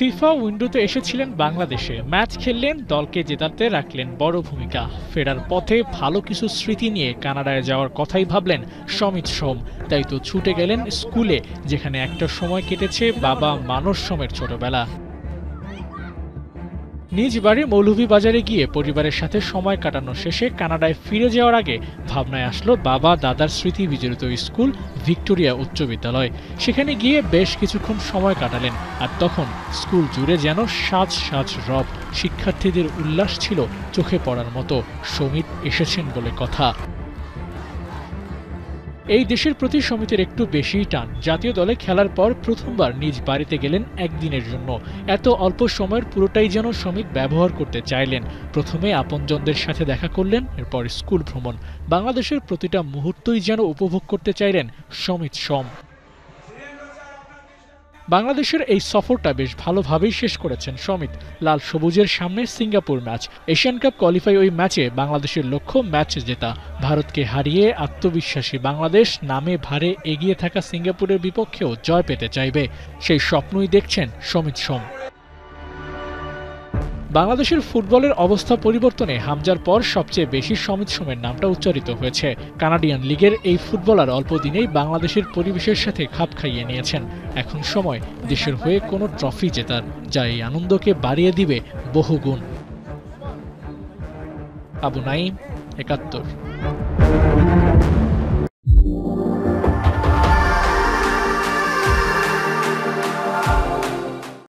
FIFA উইন্ডোতে এসেছিলেন বাংলাদেশে, ম্যাচ খেললেন, দলকে জেতাতে রাখলেন বড় ভূমিকা। ফেরার পথে ভালো কিছু স্মৃতি নিয়ে কানাডায় যাওয়ার কথাই ভাবলেন সমিত সোম। তাই তো ছুটে গেলেন স্কুলে, যেখানে একটা সময় কেটেছে বাবা মানস সোমের ছোটবেলা। নিজ বাড়ি মৌলভীবাজারে গিয়ে পরিবারের সাথে সময় কাটানো শেষে কানাডায় ফিরে যাওয়ার আগে ভাবনায় আসলো বাবা দাদার স্মৃতি বিজড়িত স্কুল ভিক্টোরিয়া উচ্চ বিদ্যালয়। সেখানে গিয়ে বেশ কিছুক্ষণ সময় কাটালেন। আর তখন স্কুল জুড়ে যেন সাজ সাজ রব, শিক্ষার্থীদের উল্লাস ছিল চোখে পড়ার মতো। সমিত এসেছেন বলে কথা। এই দেশের প্রতি সমিতের একটু বেশিই টান। জাতীয় দলে খেলার পর প্রথমবার নিজ বাড়িতে গেলেন একদিনের জন্য। এত অল্প সময়ের পুরোটাই যেন সমিত ব্যবহার করতে চাইলেন। প্রথমে আপনজনদের সাথে দেখা করলেন, এরপর স্কুল ভ্রমণ। বাংলাদেশের প্রতিটা মুহূর্তই যেন উপভোগ করতে চাইলেন সমিত সোম। বাংলাদেশের এই সফরটা বেশ ভালোভাবেই শেষ করেছেন সমিত। লাল সবুজের সামনে Singapore match, Asian cup qualify ওই ম্যাচে বাংলাদেশের লক্ষ্য ম্যাচ জেতা। ভারতকে হারিয়ে আত্মবিশ্বাসী বাংলাদেশ নামে ভারে এগিয়ে থাকা সিঙ্গাপুরের বিপক্ষেও জয় পেতে চাইবে, সেই স্বপ্নই দেখছেন সমিত সোম। বাংলাদেশের ফুটবলের অবস্থা পরিবর্তনে হামজার পর সবচেয়ে বেশি সমিত সোমের নামটা উচ্চারিত হয়েছে। কানাডিয়ান লিগের এই ফুটবলার অল্প দিনেই বাংলাদেশের পরিবেশের সাথে খাপ খাইয়ে নিয়েছেন। এখন সময় দেশের হয়ে কোনো ট্রফি জেতার, যা এই আনন্দকে বাড়িয়ে দিবে বহুগুণ। আবু নাঈম, ৭১।